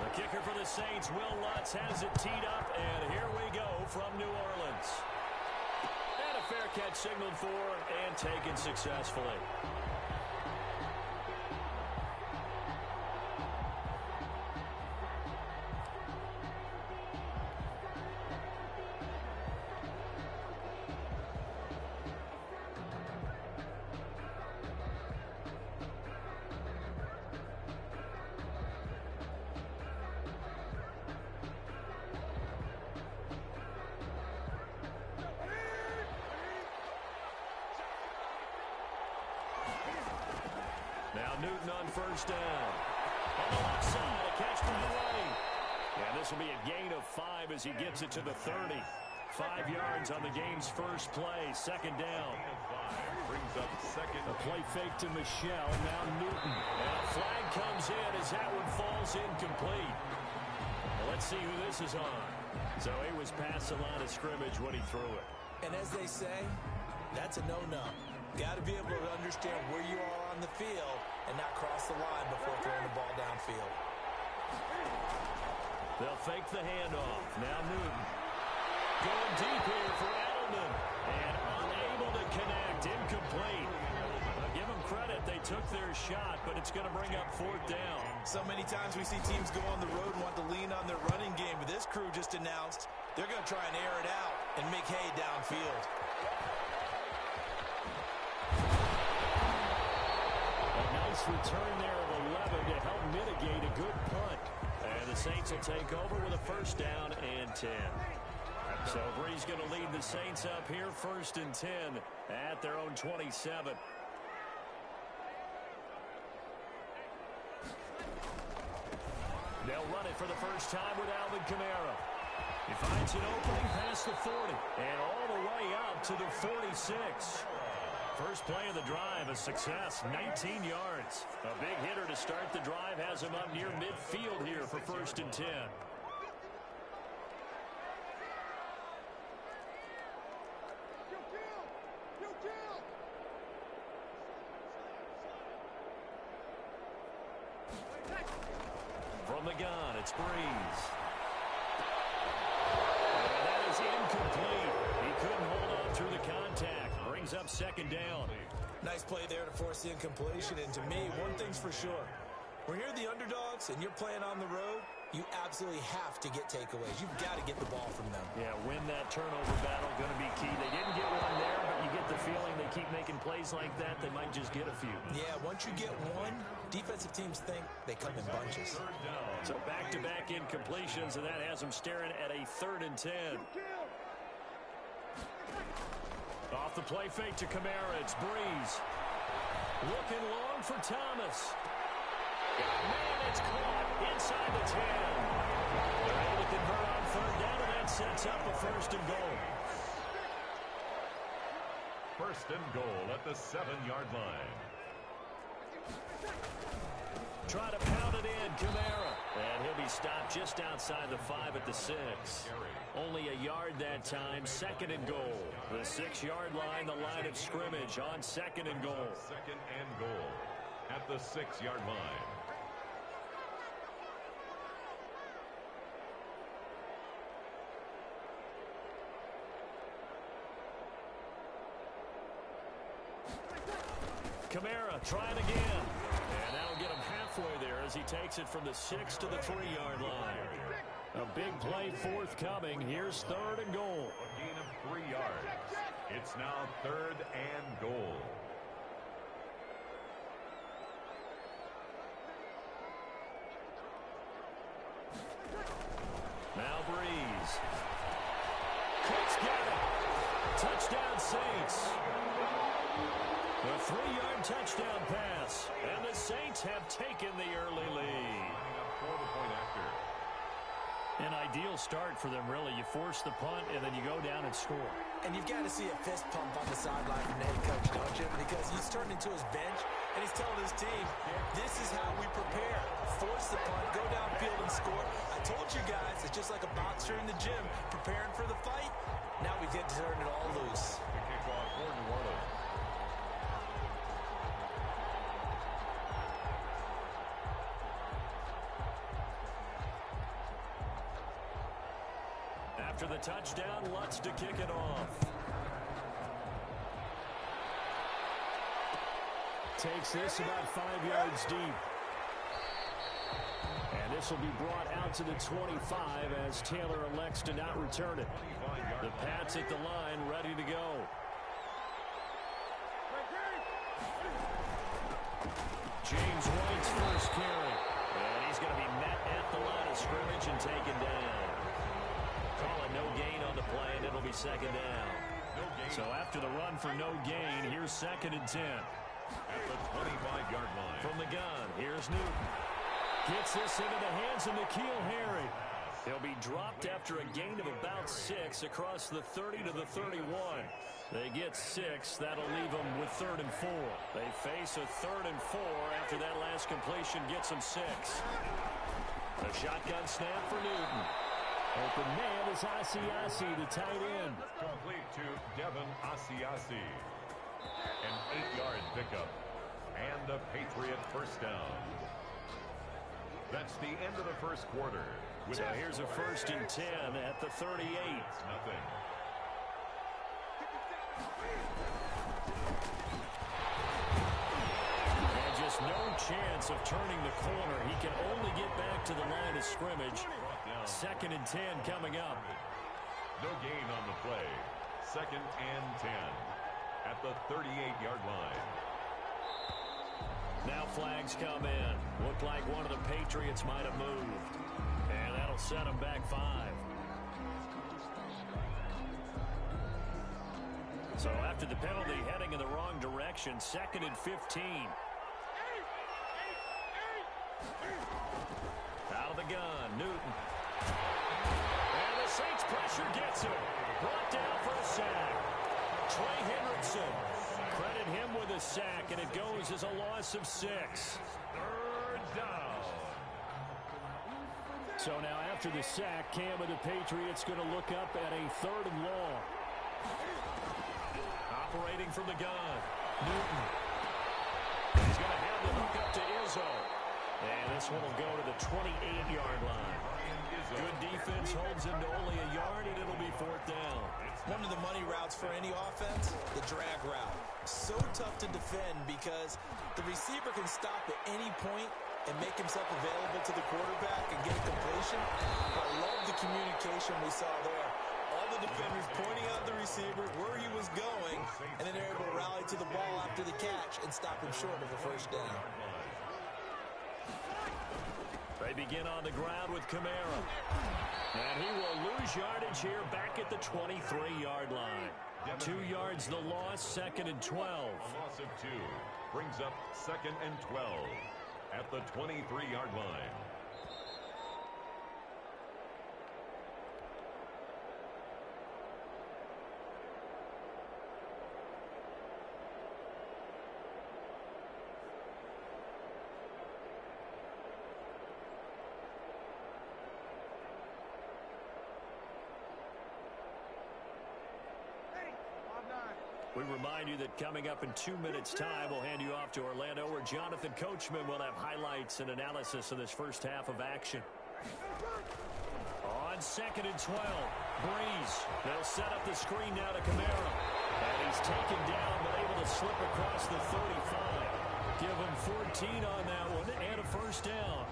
The kicker for the Saints, Will Lutz, has it teed up, and here we go from New Orleans. And a fair catch signaled for and taken successfully. Now Newton on first down. On the left side, a catch from the right. And this will be a gain of 5 as he gets it to the 30. 5 yards on the game's first play. Second down. Brings up second. A play fake to Michelle. Now Newton. And a flag comes in as that one falls incomplete. Well, let's see who this is on. So he was past the line of scrimmage when he threw it. And as they say, that's a no-no. Got to be able to understand where you are on the field and not cross the line before throwing the ball downfield. They'll fake the handoff. Now Newton. Going deep here for Edelman. And unable to connect. Incomplete. Give them credit. They took their shot, but it's going to bring up fourth down. So many times we see teams go on the road and want to lean on their running game, but this crew just announced they're going to try and air it out and make hay downfield. Return there of 11 to help mitigate a good punt. And the Saints will take over with a first down and 10. So Bree's going to lead the Saints up here first and 10 at their own 27. They'll run it for the first time with Alvin Kamara. He finds an opening past the 40 and all the way up to the 46. First play of the drive, a success, 19 yards. A big hitter to start the drive has him up near midfield here for first and 10. From the gun, it's Breeze. And that is incomplete. He couldn't hold on through the contact. Brings up second down. Nice play there to force the incompletion. And to me, one thing's for sure. When you're the underdogs and you're playing on the road, you absolutely have to get takeaways. You've got to get the ball from them. Yeah, win that turnover battle, going to be key. They didn't get one there, but you get the feeling they keep making plays like that, they might just get a few. Yeah, once you get one, defensive teams think they come in bunches. So back-to-back incompletions, and that has them staring at a 3rd and 10. Off the play fake to Kamara, it's Breeze. Looking long for Thomas. Man, it's caught inside the 10. They're able to convert on 3rd down, and that sets up a 1st and goal. 1st and goal at the 7-yard line. Try to pound it in, Kamara. And he'll be stopped just outside the 5 at the 6. Only a yard that time, 2nd and goal. The 6-yard line, the line of scrimmage on 2nd and goal. 2nd and goal at the 6-yard line. Kamara trying again. And that'll get him halfway there as he takes it from the 6 to the 3-yard line. A big play forthcoming. Here's 3rd and goal. A gain of 3 yards. It's now 3rd and goal. Now Breeze. Cook's got it. Touchdown Saints. A 3-yard touchdown pass. And the Saints have taken the early lead. For the point after. An ideal start for them, really. You force the punt, and then you go down and score. And you've got to see a fist pump on the sideline from the head coach, don't you? Because he's turned into his bench, and he's telling his team, this is how we prepare. Force the punt, go downfield and score. I told you guys, it's just like a boxer in the gym, preparing for the fight. Now we get to turn it all loose. The kickoff for New Orleans. After the touchdown, Lutz to kick it off. Takes this about 5 yards deep. And this will be brought out to the 25 as Taylor elects to not return it. The Pats at the line, ready to go. James White's first carry. And he's going to be met at the line of scrimmage and taken down. Call it no gain on the play, and it'll be second down. So after the run for no gain, here's 2nd and 10. At the 25-yard line. From the gun, here's Newton. Gets this into the hands of N'Keal Harry. He'll be dropped after a gain of about 6 across the 30 to the 31. They get 6. That'll leave them with 3rd and 4. They face a 3rd and 4 after that last completion gets them 6. A shotgun snap for Newton. Open man is Asiasi, the tight end. Complete to Devin Asiasi. An 8-yard pickup. And the Patriot first down. That's the end of the first quarter. So here's a 1st and 10 at the 38. Nothing. And just no chance of turning the corner. He can only get back to the line of scrimmage. 2nd and 10 coming up. No gain on the play. 2nd and 10 at the 38-yard line. Now flags come in. Looked like one of the Patriots might have moved. And that'll set them back 5. So after the penalty, heading in the wrong direction, 2nd and 15. Out of the gun, Newton. And the Saints pressure gets him. Brought down for a sack. Trey Hendrickson. Credit him with a sack, and it goes as a loss of 6. 3rd down. So now after the sack, Cam of the Patriots going to look up at a 3rd and long. Operating from the gun, Newton. He's going to have the hook up to Izzo. And this one will go to the 28-yard line. Good defense holds him to only a yard, and it'll be 4th down. One of the money routes for any offense, the drag route. So tough to defend because the receiver can stop at any point and make himself available to the quarterback and get a completion. I love the communication we saw there. All the defenders pointing out the receiver where he was going, and then they're able to rally to the ball after the catch and stop him short of a 1st down. They begin on the ground with Kamara. And he will lose yardage here back at the 23-yard line. 2 yards the loss, 2nd and 12. A loss of 2 brings up 2nd and 12 at the 23-yard line. We remind you that coming up in 2 minutes' time, we'll hand you off to Orlando, where Jonathan Coachman will have highlights and analysis of this first half of action. On 2nd and 12, Breeze. They'll set up the screen now to Kamara. And he's taken down, but able to slip across the 35. Give him 14 on that one, and a 1st down.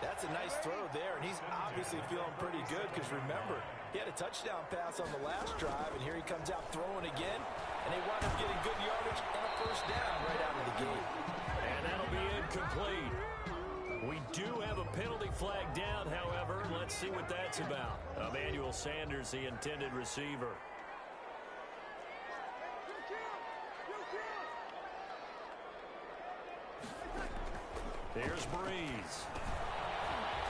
That's a nice throw there, and he's obviously feeling pretty good because, remember, he had a touchdown pass on the last drive, and here he comes out throwing again, and they wind up getting good yardage and a 1st down right out of the gate. And that'll be incomplete. We do have a penalty flag down, however. Let's see what that's about. Emmanuel Sanders, the intended receiver. Here's Breeze.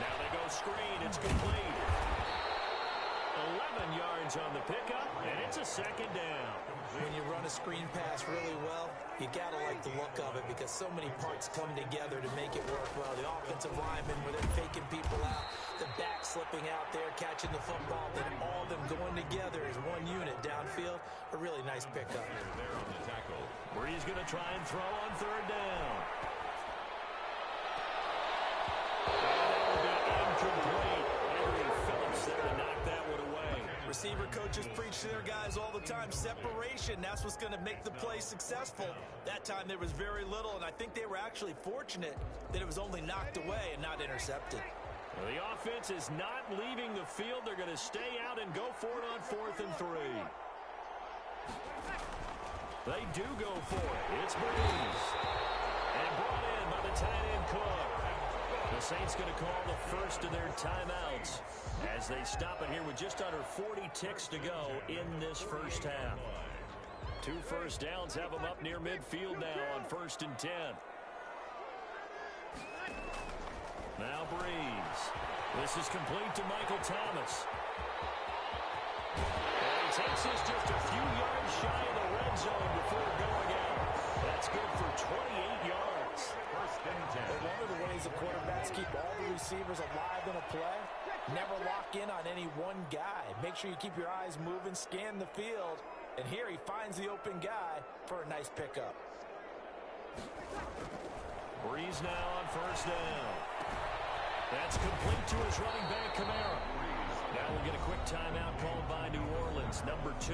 Now they go screen. It's complete. 11 yards on the pickup, and it's a 2nd down. When you run a screen pass really well, you got to like the look of it because so many parts come together to make it work well. The offensive linemen, where they're faking people out, the back slipping out there, catching the football, then all of them going together as one unit downfield. A really nice pickup. There on the tackle. Breeze going to try and throw on 3rd down. And that will be incomplete. Henry Phillips there to knock that one away. receiver coaches preach to their guys all the time. Separation, that's what's going to make the play successful. That time there was very little, and I think they were actually fortunate that it was only knocked away and not intercepted. Well, the offense is not leaving the field. They're going to stay out and go for it on 4th and 3. They do go for it. It's Breeze. And brought in by the tight end Cook. The Saints going to call the first of their timeouts as they stop it here with just under 40 ticks to go in this first half. 2 first downs have them up near midfield now on 1st and 10. Now Breeze. This is complete to Michael Thomas. And he takes this just a few yards shy of the red zone before going out. That's good for 28 yards. 1st and 10. But one of the ways the quarterbacks keep all the receivers alive in a play, never lock in on any one guy. Make sure you keep your eyes moving, scan the field. And here he finds the open guy for a nice pickup. Breeze now on 1st down. That's complete to his running back, Kamara. Now we'll get a quick timeout called by New Orleans, number 2.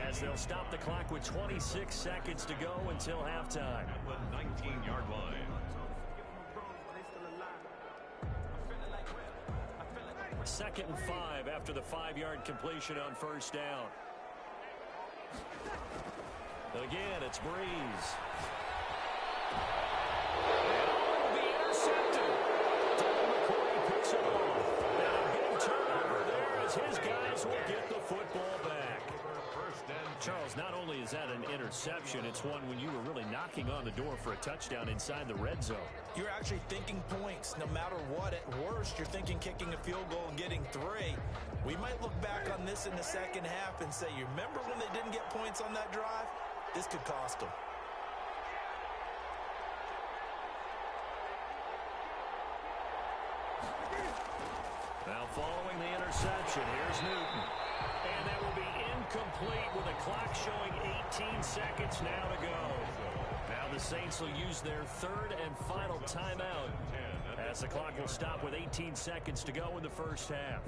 As they'll stop the clock with 26 seconds to go until halftime. At the 19-yard line. 2nd and 5 after the 5-yard completion on 1st down. Again, it's Breeze. And will be intercepted. Don McCoy picks it off. And a big turnover there as his guys will get the football back. Charles, not only is that an interception, it's one when you were really knocking on the door for a touchdown inside the red zone. You're actually thinking points no matter what. At worst, you're thinking kicking a field goal and getting 3. We might look back on this in the second half and say, you remember when they didn't get points on that drive? This could cost them. Now following the interception, here's Newton. And that will be incomplete with the clock showing 18 seconds now to go. Now the Saints will use their 3rd and final timeout as the clock will stop with 18 seconds to go in the first half.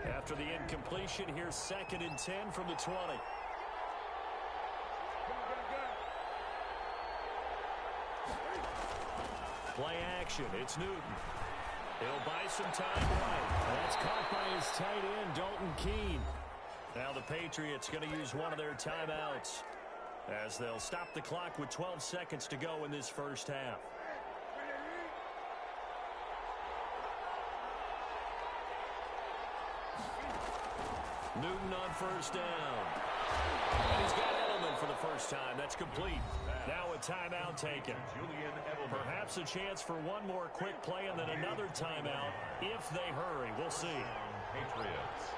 After the incompletion, here's 2nd and 10 from the 20. Play action. It's Newton. He'll buy some time right. That's caught by his tight end, Dalton Keene. Now the Patriots going to use one of their timeouts as they'll stop the clock with 12 seconds to go in this first half. Newton on 1st down. And he's got Edelman for the first time. That's complete. Now a timeout taken. Perhaps a chance for one more quick play and then another timeout if they hurry. We'll see. Patriots.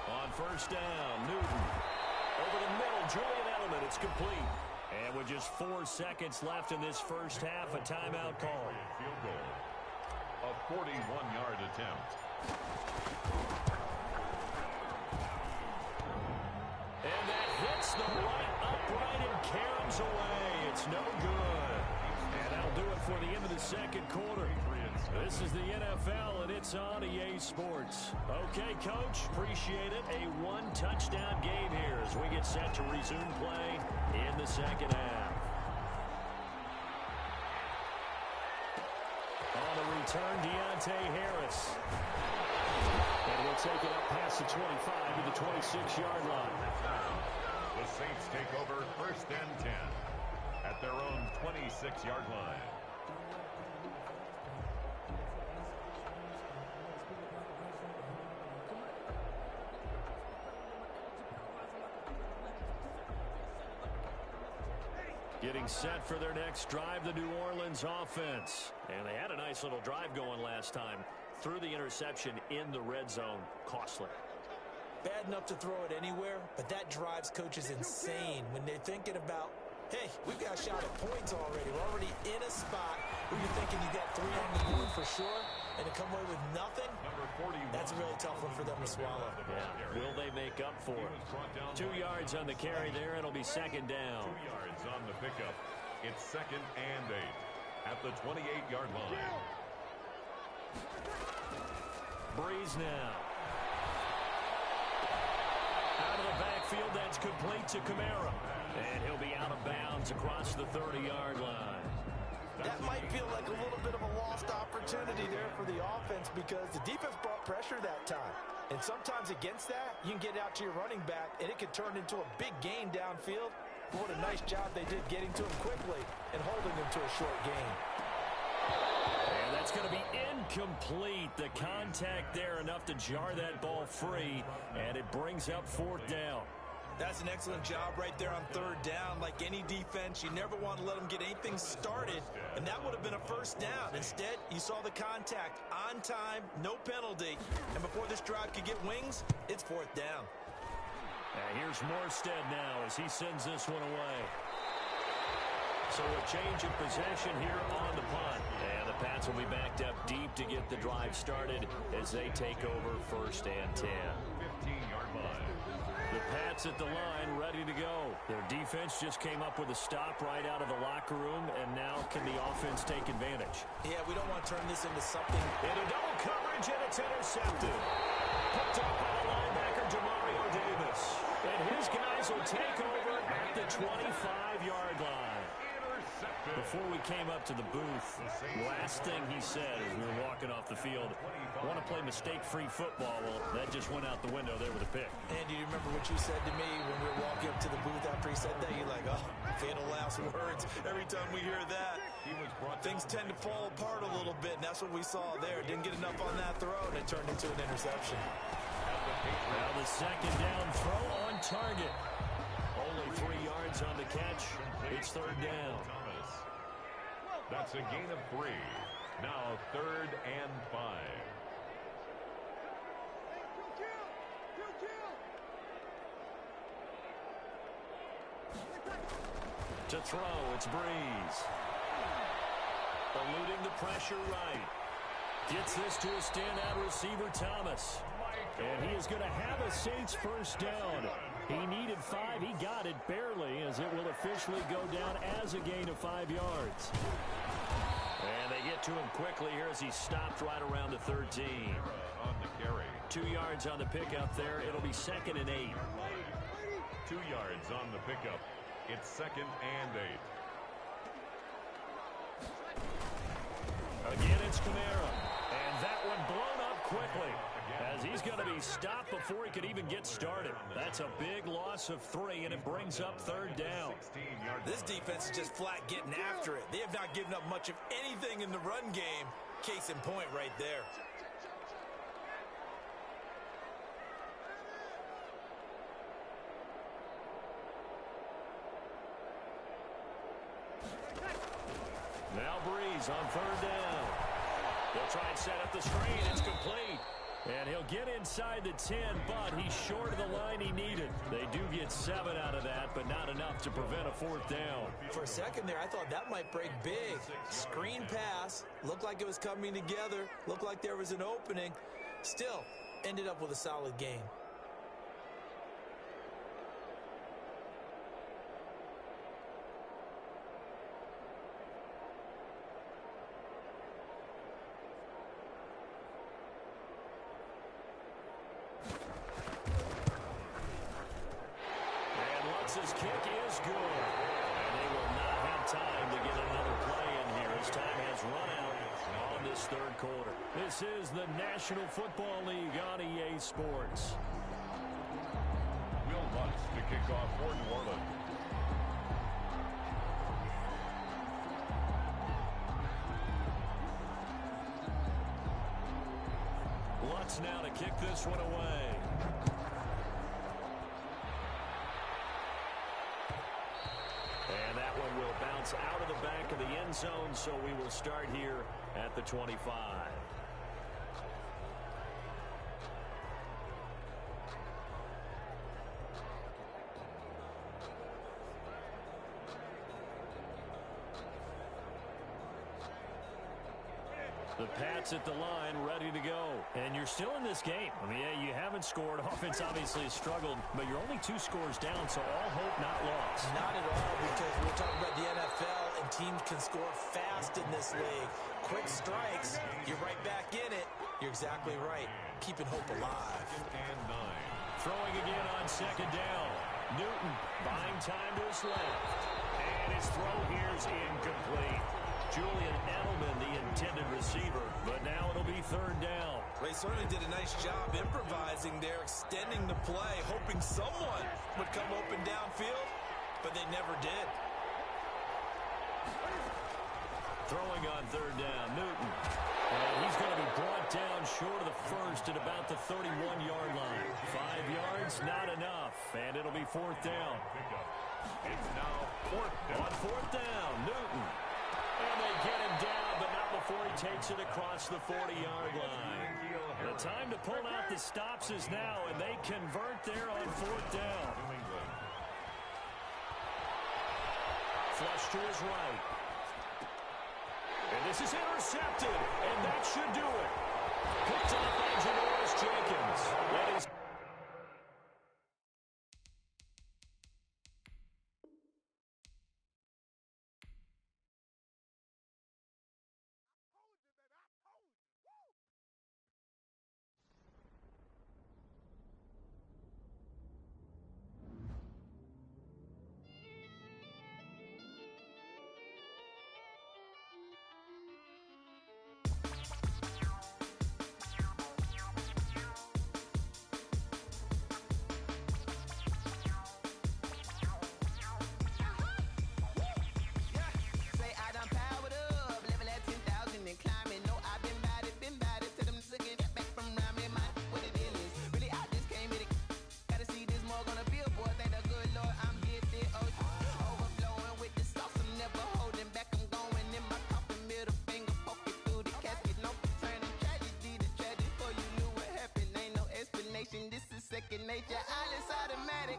On 1st down, Newton. Over the middle, Julian Edelman. It's complete. And with just 4 seconds left in this first half, a timeout call. Field goal. A 41-yard attempt. And that hits the right upright and caroms away. It's no good. And that'll do it for the end of the second quarter. This is the NFL, and it's on EA Sports. Okay, Coach, appreciate it. A 1-touchdown game here as we get set to resume play in the second half. On the return, Deontay Harris. And we'll take it up past the 25 to the 26-yard line. The Saints take over 1st and 10 at their own 26-yard line. Getting set for their next drive, the New Orleans offense. And they had a nice little drive going last time. Threw the interception in the red zone. Costly. Bad enough to throw it anywhere, but that drives coaches insane when they're thinking about, hey, we've got a shot at points already. We're already in a spot where you're thinking you got 3 on the board for sure, and to come away with nothing, that's a really tough one for them to swallow. Yeah. Will they make up for it? 2 yards on the carry there. It'll be 2nd down. 2 yards on the pickup. It's 2nd and 8 at the 28-yard line. Breeze now. Out of the backfield, that's complete to Kamara. And he'll be out of bounds across the 30-yard line. That might feel like a little bit of a lost opportunity there for the offense because the defense brought pressure that time. And sometimes against that, you can get out to your running back, and it can turn into a big gain downfield. But what a nice job they did getting to him quickly and holding him to a short gain. And that's going to be incomplete. The contact there enough to jar that ball free, and it brings up 4th down. That's an excellent job right there on 3rd down. Like any defense, you never want to let them get anything started, and that would have been a 1st down. Instead, you saw the contact on time, no penalty, and before this drive could get wings, it's 4th down. Here's Morstead now as he sends this one away. So a change of possession here on the punt. And the Pats will be backed up deep to get the drive started as they take over 1st and 10. 15-yard line. The Pats at the line ready to go. Their defense just came up with a stop right out of the locker room, and now can the offense take advantage? Yeah, we don't want to turn this into something. Into double coverage, and it's intercepted. Picked up by the linebacker, Demario Davis. And his guys will take over at the 25-yard line. Before we came up to the booth, last thing he said as we were walking off the field, I want to play mistake-free football. Well, that just went out the window there with a pick. And do you remember what you said to me when we were walking up to the booth after he said that? You're like, oh, fatal last words. Every time we hear that, things tend to fall apart a little bit, and that's what we saw there. Didn't get enough on that throw, and it turned into an interception. Now the 2nd down throw on target. Only 3 yards on the catch. It's 3rd down. That's a gain of 3. Now 3rd and 5. To throw, it's Breeze. Eluding the pressure right. Gets this to a standout receiver, Thomas. And he is going to have a Saints 1st down. He needed 5. He got it barely as it will officially go down as a gain of 5 yards. And they get to him quickly here as he stopped right around the 13. On the carry. 2 yards on the pickup there. It'll be 2nd and 8. 2 yards on the pickup. It's 2nd and 8. Again, it's Kamara. And that one blown up quickly as he's going to be stopped before he could even get started. That's a big loss of 3, and it brings up 3rd down. This defense is just flat getting after it. They have not given up much of anything in the run game. Case in point right there. Now Breeze on 3rd down. They'll try and set up the screen. It's complete. And he'll get inside the 10, but he's short of the line he needed. They do get 7 out of that, but not enough to prevent a 4th down. For a second there, I thought that might break big. Screen pass. Looked like it was coming together. Looked like there was an opening. Still, ended up with a solid game. His kick is good. And they will not have time to get another play in here as time has run out on this 3rd quarter. This is the National Football League on EA Sports. Will Lutz to kick off for New Orleans. Lutz now to kick this one away. And that one will bounce out of the back of the end zone, so we will start here at the 25. The Pats at the line, ready to go. And you're still in this game. I mean, yeah, you haven't scored. Offense obviously has struggled, but you're only 2 scores down, so all hope not lost. Not at all, because we're talking about the NFL, and teams can score fast in this league. quick strikes, you're right back in it. You're exactly right. Keeping hope alive. And 9. Throwing again on second down. Newton buying time to his left. And his throw here's incomplete. Julian Edelman, the intended receiver, but now it'll be third down. They certainly did a nice job improvising there, extending the play, hoping someone would come open downfield, but they never did. Throwing on third down, Newton. And he's going to be brought down short of the first at about the 31-yard line. 5 yards, not enough, and it'll be fourth down. It's now fourth down. On fourth down, Newton. And they get him down, but not before he takes it across the 40-yard line. The time to pull out the stops is now, and they convert there on fourth down. Flush to his right. And this is intercepted, and that should do it. Picked up by Janoris Jenkins. That is nature, all is automatic.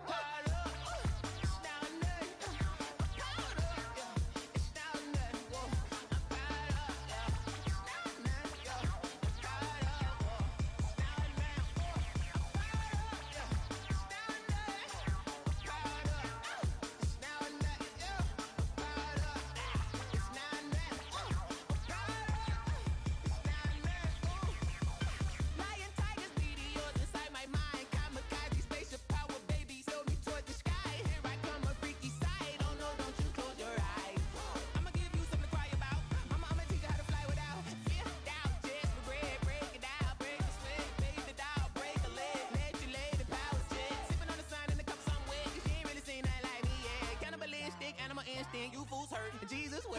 You fools hurt. Jesus will.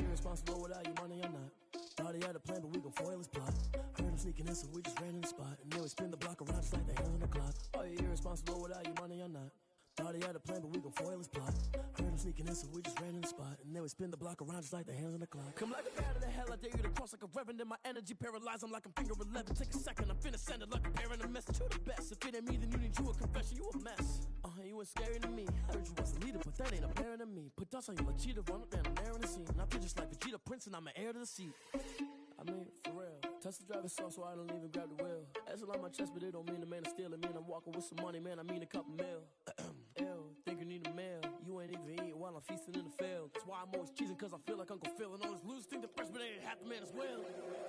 Irresponsible without your money or not. Thought he had a plan, but we gon' foil his plot. Heard him sneaking in, so we just ran in the spot. And then we spin the block around just like the hands on the clock. Are you irresponsible without your money or not? Thought he had a plan, but we gon' foil his plot. Heard him sneaking in, so we just ran in the spot. And then we spin the block around just like the hands on the clock. Come like a bat of the hell, I dare you to cross like a reverend. In my energy paralyzed, I'm like I'm finger 11. Take a second, I'm finna send it like a parent a message to the best. If it ain't me, then you need you a confession, you a mess. You was scary to me. I heard you was a leader, but that ain't apparent to me. Put dust on your cheetah, run up down the air in the scene. I feel just like Vegeta Prince and I'm an heir to the seat. I mean, for real. Touch the driver's sauce so I don't even grab the wheel. That's on my chest, but it don't mean the man is stealing. Man, I'm walking with some money, man, I mean a couple mil. Ew, think you need a meal. You ain't even eating while I'm feasting in the field. That's why I'm always cheesing, cause I feel like Uncle Phil. And all this losers think the freshman ain't half the man as well.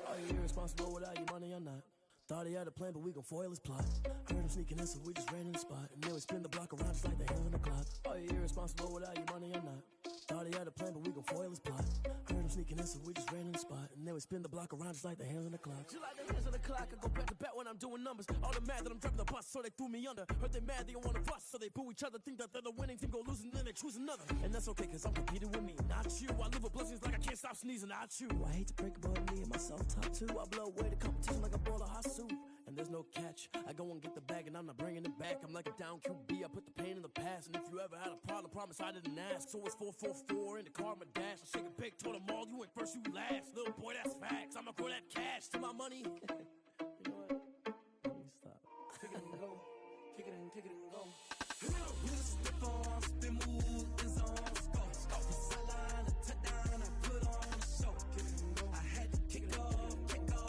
Are you irresponsible without your money or not? Thought he had a plan, but we gon' foil his plot. Heard him sneaking in, so we just ran in the spot. And then we spin the block around just like the hands on the clock. Are you irresponsible without your money or not? Thought he had a plan, but we gon' foil his plot. Heard him sneaking in, so we just ran in the spot. And then we spin the block around just like the hands on the clock. Just like the hands on the clock, I go back to back when I'm doing numbers. All the mad that I'm driving the bus, so they threw me under. Heard they mad, they don't wanna bust, so they boo each other. Think that they're the winning team, go losing, then they choose another. And that's okay, cause I'm competing with me, not you. I live with blessings like I can't stop sneezing, not you. I hate to break it, but me and myself top two. I blow away the competition like a bowl of hot soup. And there's no catch. I go and get the bag and I'm not bringing it back. I'm like a down QB, I put the pain in the past. And if you ever had a problem, promise I didn't ask. So it's 444 in the car, my dash. I shake a big, told them all, you ain't first, you last. Little boy, that's facts. I'ma grow that cash to my money. You know what? Let me stop. Kick it and go. Kick it and kick it and go. With a stiff on, spin move, is on, scope. Scope the sideline, a touchdown, I put on a show. Kick it and go. I had to kick off and go.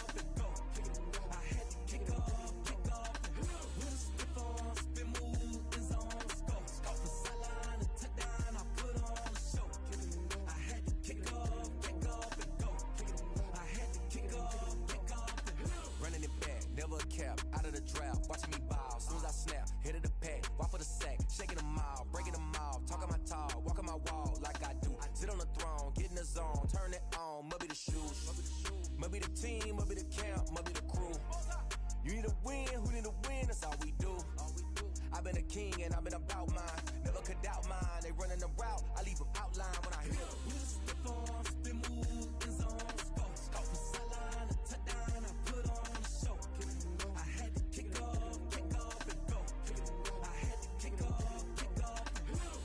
Kick it and go. I had to kick off and go. With a stiff on, spin move, is on, scope. Scope the sideline, a touchdown, I put on a show. Kick it and go. I had to kick off and go. Kick it and go. I had to kick off and go. Running it back, never a cap, out of the drought, watching me ball, soon as I snap, hit of the pack, walk for the sack, shaking them all, breaking them all, talking my talk, walking my wall like I do, sit on the throne, get in the zone, turn it on, must be the shoes, must be the team, must be the camp, must be the crew, you need a win, who need a win, that's all we do, I've been a king and I've been about mine, never could doubt mine, they running the route, I leave them outline when I hit them. With a stiff on, spin move, is on, scope. Scope the sideline, a touchdown, I put on a show. Kick it and go. I had to kick off and go. Kick it and go. I had to kick off and go.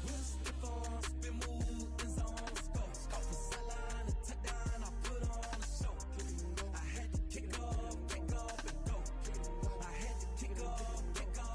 With a stiff on, spin move, is on, scope. Scope the sideline, a touchdown, I put on a show. Kick it and go. I had to kick off and go. Kick it and go. I had to kick off and go.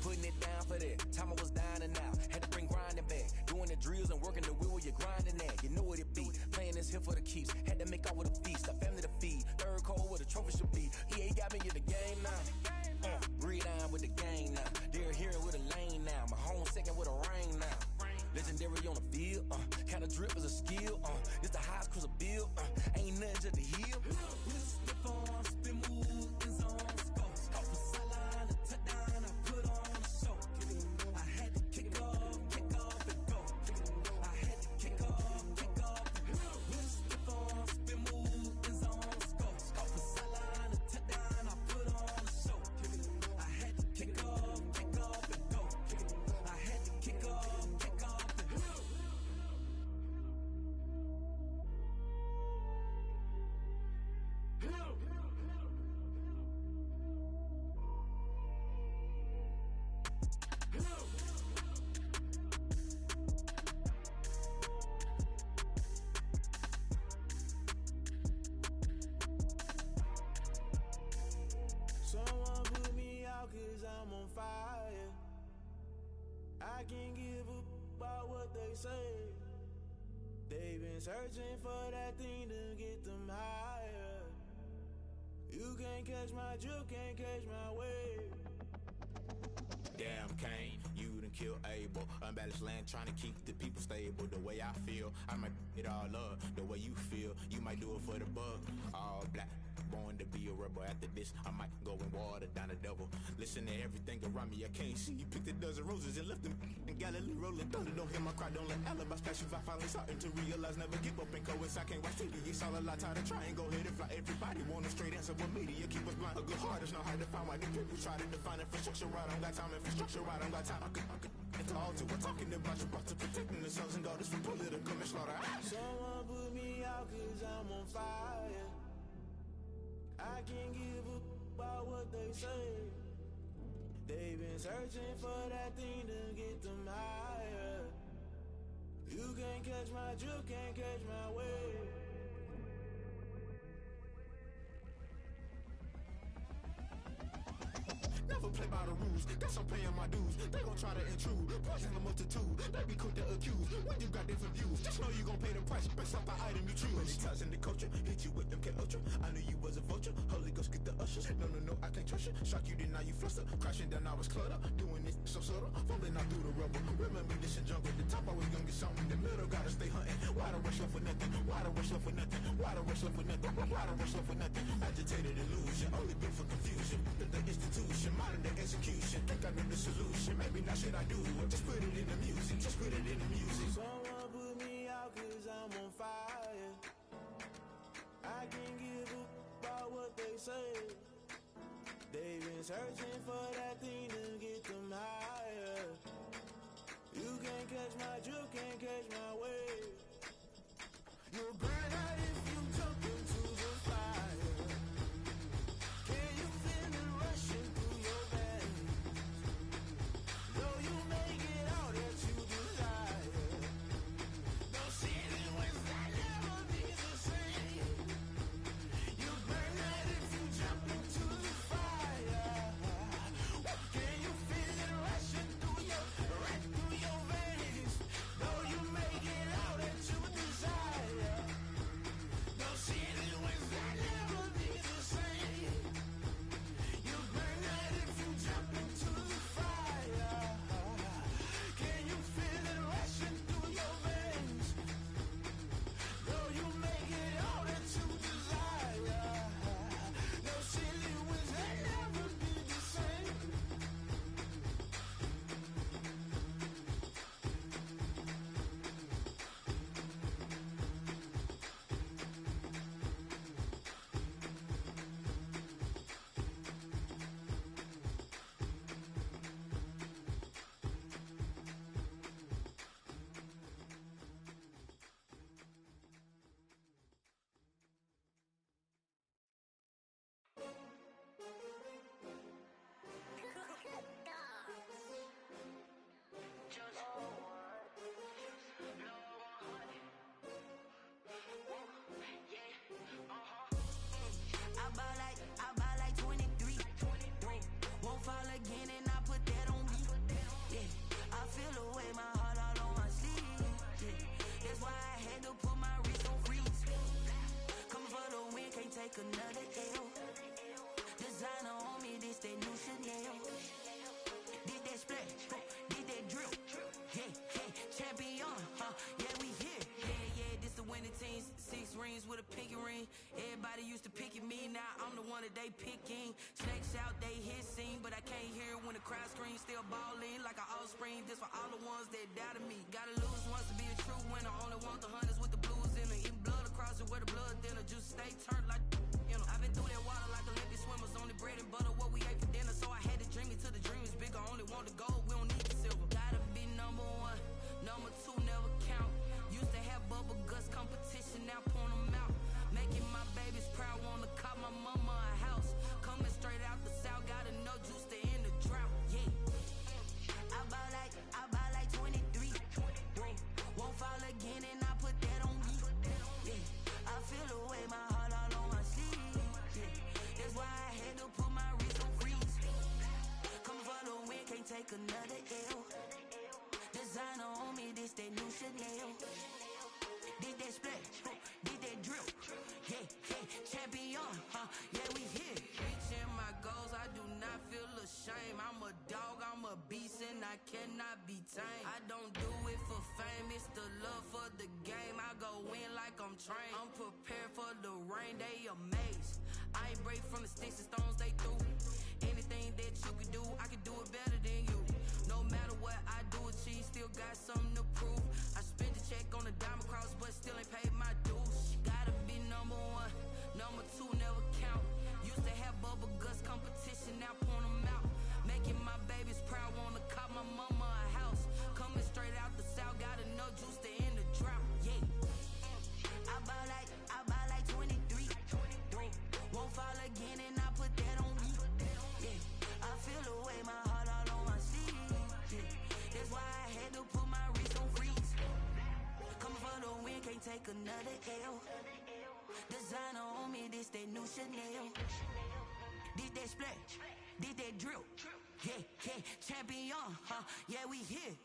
Putting it down for that. Time I was down and out. Had to bring grinding back. Doing the drills and working the wheel where you're grinding at. You know what it be. Playing this here for the keeps. Had to make out with a feast. A family to feed. Third cold where the trophy should be. EA got me in the game now. Breed on with the game now. They're here with a lane now. My home second with a ring now. Legendary on the field. Kind of drip is a skill. It's the highest cruiser bill. Ain't nothing just the hill. With a stiff on, spin move, is on, scope. Scope the sideline, a touchdown, I put on a show. Kick it and go. I had to kick off and go. Kick it and go. I had to kick off and go. With a stiff on, spin move, is on, scope. Scope the sideline, a touchdown, I put on a show. Kick it and go. I had to kick off and go. Kick it and go. I had to kick off and go. Someone put me out 'cause I'm on fire. I can't give up about what they say. They've been searching for that thing to get them higher. You can't catch my drift, can't catch my wave. Damn Kane, you done killed Abel. Unbalanced land trying to keep the people stable. The way I feel, I might it all up. The way you feel, you might do it for the bug. All black, born to be a rebel. After this, I might go and water down the devil. Listen to everything around me, I can't see. Picked a dozen roses and left them in Galilee rolling thunder. Don't hear my cry, don't let alibis pass you. I finally starting to realize, never give up and coincide. Can't watch TV, it's all a lot. Tired of trying, go ahead and fly. Everybody want a straight answer with media. Keep us blind, a good heart is not hard to find. Why these people try to define infrastructure right? I don't got time, infrastructure right, I don't got time. I could into all to. We're talking about you, about to protecting the sons and daughters from political manslaughter. Someone put me out 'cause I'm on fire. I can't give up about what they say. They've been searching for that thing to get them higher. You can't catch my drift, can't catch my wave. Never play by the rules, guess I'm paying my dues. They gon' try to intrude. Voice in the multitude, they be quick to accuse. When you got different views, just know you gon' pay the price based off the item you choose. Many times in the culture, hit you with them K-Ultra. I knew you was a vulture, Holy Ghost get the ushers. No, I can't trust you. Shock you, then now you fluster. Crashing down, I was clutter. Doing this so subtle, fumbling out through the rubble. Remember this in jungle, the top I was young and something. The middle gotta stay hunting. Why the rush up for nothing? Why the rush up for nothing? Why the rush up for nothing? Why the rush up for nothing? Agitated illusion, only built for confusion. The institution, modern day execution. Think I know the solution. Maybe not shit I do. Just put it in the music. Just put it in the music. Someone put me out 'cause I'm on fire. I can't give up about what they say. They've been searching for that thing to get them higher. You can't catch my drift, can't catch my wave. You'll burn out if you jump into the fire. Can you feel it rushing through your veins? Though you make it all that you desire. No ceiling when that never be the same. You burn out if you jump into the fire. Can you feel it rushing through your veins? Though you make it all that you desire. No ceiling when that never be the same. You burn out if you jump into the fire. Can you feel it rushing through your veins? Though you make it all that you desire. No ceiling when that never be the same. I buy like 23. Won't fall again and I put that on me. Yeah, I feel the way, my heart all on my sleeve. Yeah, that's why I had to put my wrist on freeze. Come for the win, can't take another L. Designer on me, this that new Chanel. Did that splash, did that drill. Yeah, champion, yeah, we here. Yeah, this the winning team. 6 rings with a pinky ring. Everybody used to pick at me, now I'm the one that they picking. Snakes out, they hissing, but I can't hear when the crowd screams. Still balling like an offspring. This for all the ones that doubted me. Gotta lose once to be a true winner. Only want the hunters with the blues in it. Eating blood across it where the blood dinner. Just stay turned like, you know. I've been through that water like Olympic swimmers. Only bread and butter, what we ate for dinner. So I had to dream it till the dream is bigger. Only want the gold, we don't need the silver. Gotta be number 1, number 2 never count. Used to have bubble guts competition, now point them out. Making my babies proud, wanna cop my mama a house. Coming straight out the south, got enough juice to end the drought. Yeah, I buy like 23. Won't fall again and I put that on me. Yeah, I feel the way, my heart all on my sleeve. Yeah, that's why I had to put my wrist on freeze. Coming for the win, can't take another L. Designer on me, this that new Chanel. Did that splash, did that drill. Yeah, champion, yeah, we here. Reaching my goals, I do not feel ashamed. I'm a dog, I'm a beast, and I cannot be tamed. I don't do it for fame, it's the love for the game. I go in like I'm trained. I'm prepared for the rain, they amazed. I ain't break from the sticks and stones they threw. Anything that you could do, I could do it better than you. No matter what I do, achieve, still got something to prove. I spent the check on the diamond cross, but still ain't paid my dues. Gotta be number 1, number 2 never count. Used to have bubble guts competition, now point them out. Making my babies proud, wanna cop my mama a house. Coming straight out the south, got enough juice to end the drought. Yeah, I buy like 23. Won't fall again and I put that on me. Yeah, I feel the way, my heart all on my sleeve. Yeah, that's why I had to put my wrist on freeze. Coming for the win, can't take another L. Designer on me, this that new Chanel. Did that splash, did that drill. Yeah, champion, yeah, we here.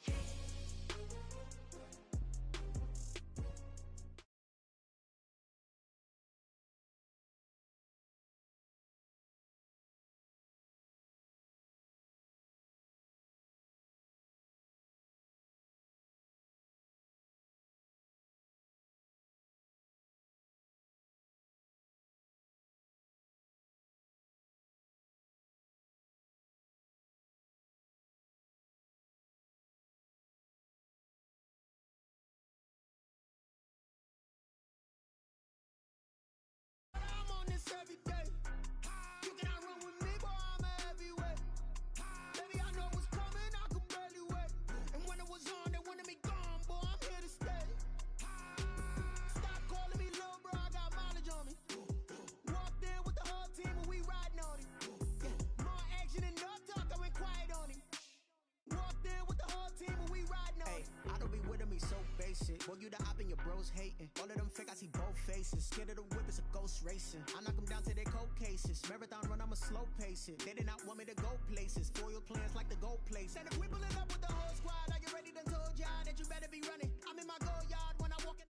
basic. Boy, you the op and your bros hating. All of them fake, I see both faces. Scared of the whip, it's a ghost racing. I knock them down to their cold cases. Marathon run, I'ma slow pace it. They did not want me to go places. Foil plans like the gold place. And if we pulling up with the whole squad, are you ready? Done told y'all that you better be running. I'm in my go yard when I walk in.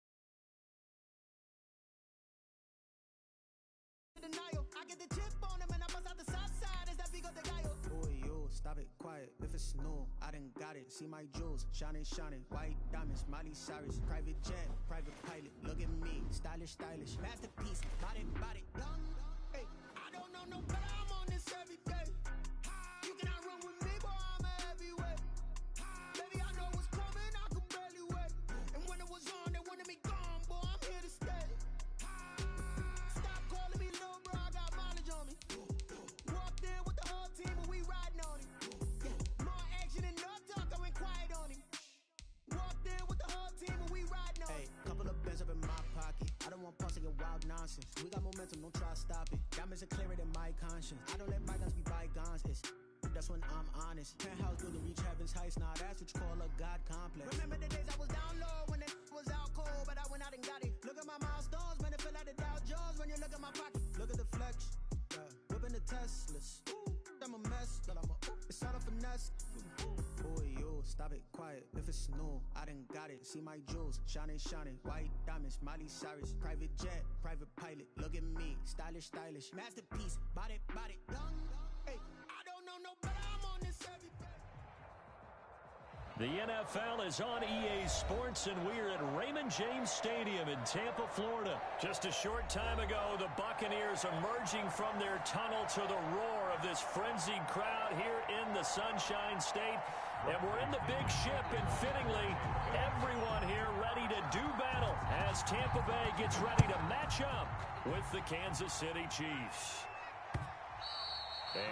Denial. I get the chip on him and I bust out the south side as that Vigo de Gallo. Boy, yo, stop it, quiet. If it's new, I done got it. See my jewels, shining, shining. White diamonds, Miley Cyrus. Private jet, private pilot. Look at me, stylish, stylish. Masterpiece, body, body. Young, hey, I don't know no better. I'm on this every day. You cannot run with me, boy, I'm a heavyweight. Baby, I know what's coming, I could barely wait. And when it was on, they wanted me gone, boy, I'm here to stay. Stop calling me little bro, I got mileage on me. Walked in with the whole team and we riding on him. Yeah, more action and no talk, I went quiet on him. Walked in with the whole team and we riding on him. Hey, couple of bands up in my pocket. I don't want pulse and wild nonsense. We got momentum, don't try to stop it. Diamonds are clearer than my conscience. I don't let bygones be bygones. That's when I'm honest. Penthouse building reach heaven's heights. Now that's what you call a God complex. Remember the days I was down low when it was out cold, but I went out and got it. Look at my milestones, man, it feel like the Dow Jones when you look at my pocket. Look at the flex, yeah. Whipping the Teslas. Ooh, I'm a mess, but I'm a it's all a finesse. Boy, yo, stop it, quiet. If it's new, I done got it. See my jewels, shining, shining. White diamonds, Miley Cyrus. Private jet, private pilot. Look at me, stylish, stylish. Masterpiece, body, body. Young, hey, I don't know no better. I'm on this every day. The NFL is on EA Sports, and we're at Raymond James Stadium in Tampa, Florida. Just a short time ago, the Buccaneers emerging from their tunnel to the roar of this frenzied crowd here in the Sunshine State. And we're in the big ship, and fittingly, everyone here ready to do battle as Tampa Bay gets ready to match up with the Kansas City Chiefs.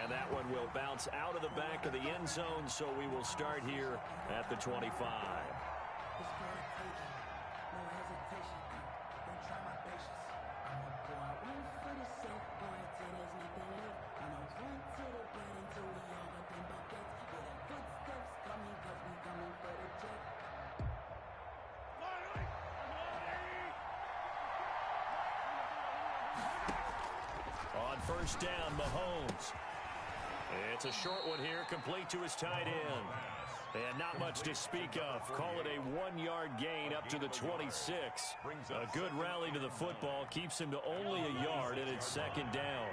And that one will bounce out of the back of the end zone, so we will start here at the 25. On first down, Mahomes. It's a short one here, complete to his tight end. And not much to speak of. Call it a 1-yard gain up to the 26. A good rally to the football keeps him to only a yard, and it's second down.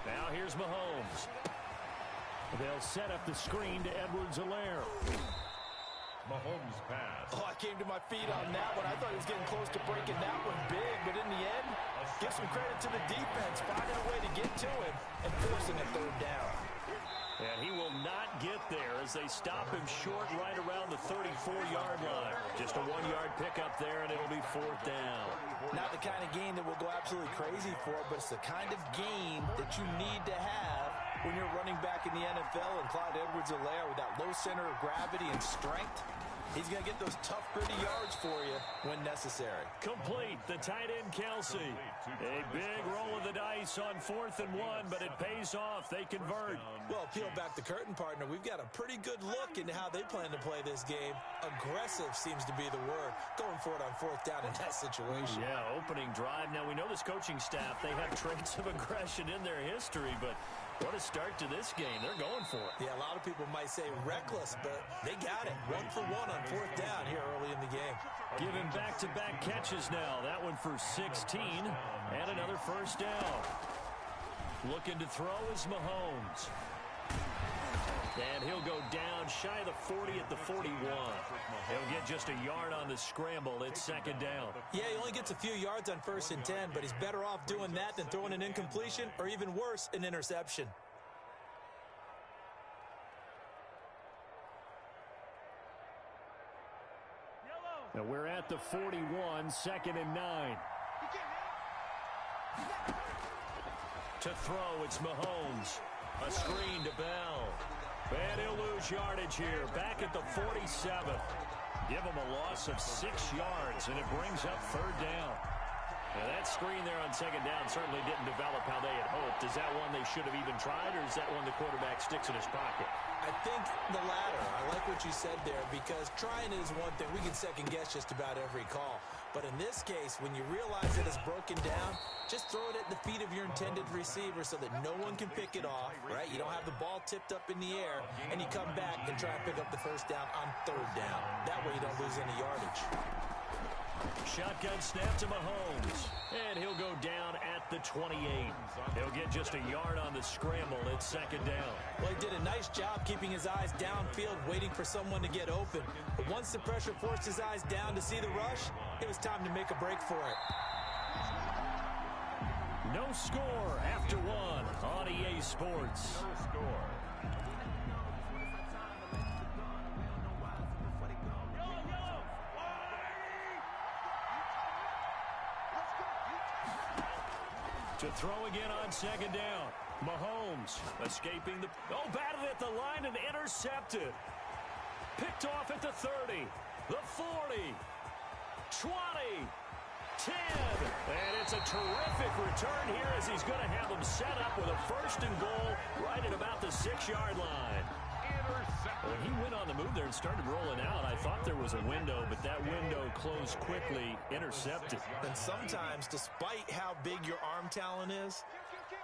Now here's Mahomes. They'll set up the screen to Edwards-Helaire. Mahomes pass. Oh, I came to my feet on that one. I thought he was getting close to breaking that one big, but in the end, give some credit to the defense, finding a way to get to him and forcing a third down. And he will not get there as they stop him short right around the 34-yard line. Just a 1-yard pickup there, and it'll be fourth down. Not the kind of game that we'll go absolutely crazy for, but it's the kind of game that you need to have when you're running back in the NFL. And Clyde Edwards-Helaire, with that low center of gravity and strength, he's going to get those tough, gritty yards for you when necessary. Complete, the tight end Kelsey. A big roll of the dice on 4th and 1, but it pays off. They convert. Well, peel back the curtain, partner. We've got a pretty good look into how they plan to play this game. Aggressive seems to be the word. Going for it on 4th down in that situation. Yeah, opening drive. Now, we know this coaching staff, they have traits of aggression in their history, but what a start to this game. They're going for it. Yeah, a lot of people might say reckless, but they got it. 1 for 1 on 4th down here early in the game. Giving back-to-back catches now. That one for 16 and another first down. Looking to throw is Mahomes. And he'll go down shy of the 40 at the 41. He'll get just a yard on the scramble. It's second down. Yeah, he only gets a few yards on 1st and 10, but he's better off doing that than throwing an incompletion or even worse, an interception. Now we're at the 41, 2nd and 9. To throw, it's Mahomes. A screen to Bell. And he'll lose yardage here. Back at the 47. Give him a loss of 6 yards, and it brings up 3rd down. Now that screen there on second down certainly didn't develop how they had hoped. Is that one they should have even tried, or is that one the quarterback sticks in his pocket? I think the latter. I like what you said there, because trying is one thing. We can second-guess just about every call. But in this case, when you realize that it's broken down, just throw it at the feet of your intended receiver so that no one can pick it off, right? You don't have the ball tipped up in the air, and you come back and try and pick up the first down on third down. That way you don't lose any yardage. Shotgun snap to Mahomes, and he'll go down at the 28. He'll get just a yard on the scramble at second down. Well, he did a nice job keeping his eyes downfield, waiting for someone to get open. But once the pressure forced his eyes down to see the rush, it was time to make a break for it. No score after one on EA Sports. No score. To throw again on second down. Mahomes escaping the... Oh, batted at the line and intercepted. Picked off at the 30, the 40, 20, 10. And it's a terrific return here as he's going to have them set up with a first and goal right at about the 6-yard line. When he went on the move there and started rolling out, I thought there was a window, but that window closed quickly, intercepted. And sometimes, despite how big your arm talent is,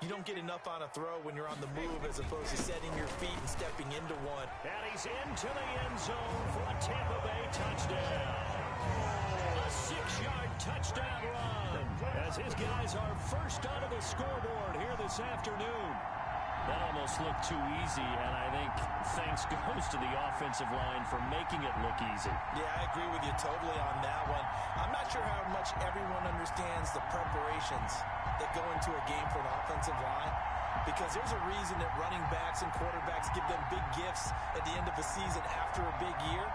you don't get enough on a throw when you're on the move as opposed to setting your feet and stepping into one. And he's into the end zone for a Tampa Bay touchdown. A 6-yard touchdown run as his guys are first onto the scoreboard here this afternoon. That almost looked too easy, and I think thanks goes to the offensive line for making it look easy. Yeah, I agree with you totally on that one. I'm not sure how much everyone understands the preparations that go into a game for an offensive line, because there's a reason that running backs and quarterbacks give them big gifts at the end of the season after a big year.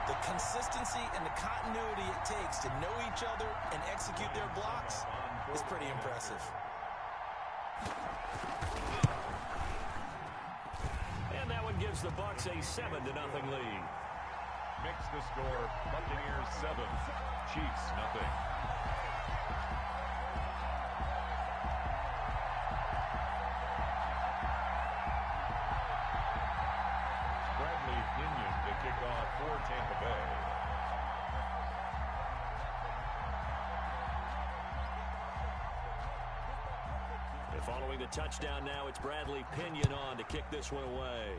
The consistency and the continuity it takes to know each other and execute their blocks is pretty impressive. And that one gives the Bucs a 7-0 lead. Mix the score. Buccaneers 7, Chiefs nothing. Bradley Pinion to kick off for Tampa Bay. Following the touchdown now, it's Bradley Pinion on to kick this one away.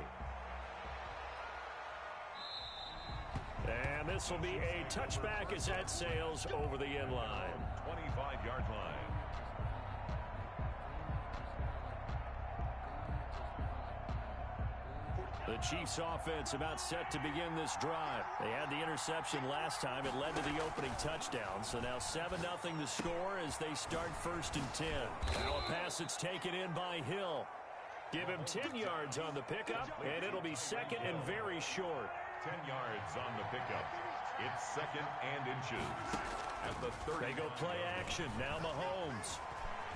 And this will be a touchback as that sails over the end line. 25-yard line. The Chiefs offense about set to begin this drive. They had the interception last time. It led to the opening touchdown. So now 7-0 the score as they start 1st and 10. Now a pass that's taken in by Hill. Give him 10 yards on the pickup, and it'll be second and very short. 10 yards on the pickup. It's 2nd and inches. At the 30. They go play action. Now Mahomes.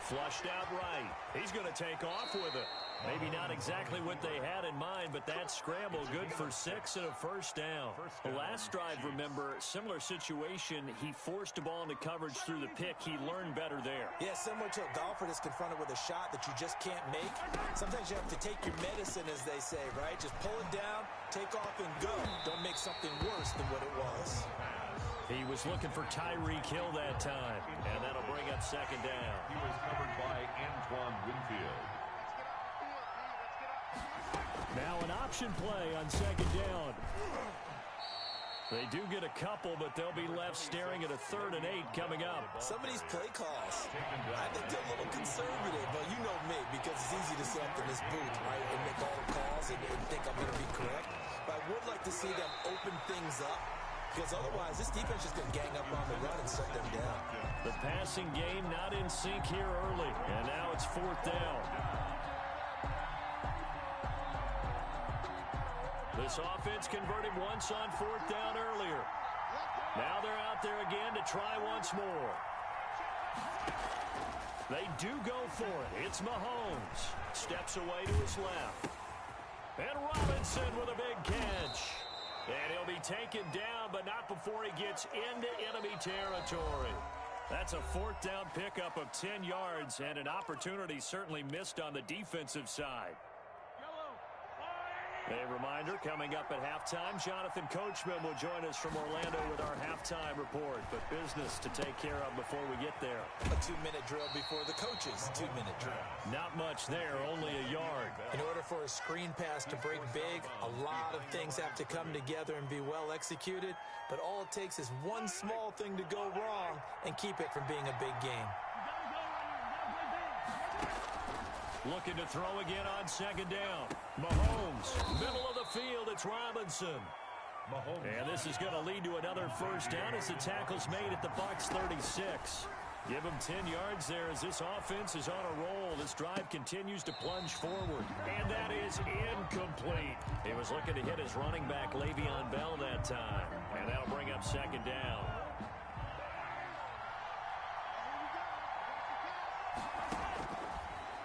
Flushed out right. He's going to take off with it. Maybe not exactly what they had in mind, but that scramble good for 6 and a first down. The last drive, remember, similar situation. He forced a ball into coverage through the pick. He learned better there. Yeah, similar to a golfer that's confronted with a shot that you just can't make. Sometimes you have to take your medicine, as they say, right? Just pull it down, take off, and go. Don't make something worse than what it was. He was looking for Tyreek Hill that time, and that'll bring up 2nd down. He was covered by Antoine Winfield. Now an option play on 2nd down. They do get a couple, but they'll be left staring at a 3rd and 8 coming up. Some of these play calls, I think they're a little conservative, but you know me, because it's easy to sit up in this booth, right, and make all the calls and think I'm going to be correct. But I would like to see them open things up, because otherwise this defense is going to gang up on the run and shut them down. The passing game not in sync here early, and now it's 4th down. This offense converted once on 4th down earlier. Now they're out there again to try once more. They do go for it. It's Mahomes. Steps away to his left. And Robinson with a big catch. And he'll be taken down, but not before he gets into enemy territory. That's a fourth down pickup of 10 yards and an opportunity certainly missed on the defensive side. A reminder, coming up at halftime, Jonathan Coachman will join us from Orlando with our halftime report. But business to take care of before we get there. A 2-minute drill before the coach's 2-minute drill. Not much there, only a yard. In order for a screen pass to break big, a lot of things have to come together and be well executed. But all it takes is one small thing to go wrong and keep it from being a big game. Looking to throw again on second down. Mahomes, middle of the field, it's Robinson. And this is going to lead to another first down as the tackle's made at the Bucs 36. Give him 10 yards there as this offense is on a roll. This drive continues to plunge forward. And that is incomplete. He was looking to hit his running back, Le'Veon Bell, that time. And that'll bring up second down.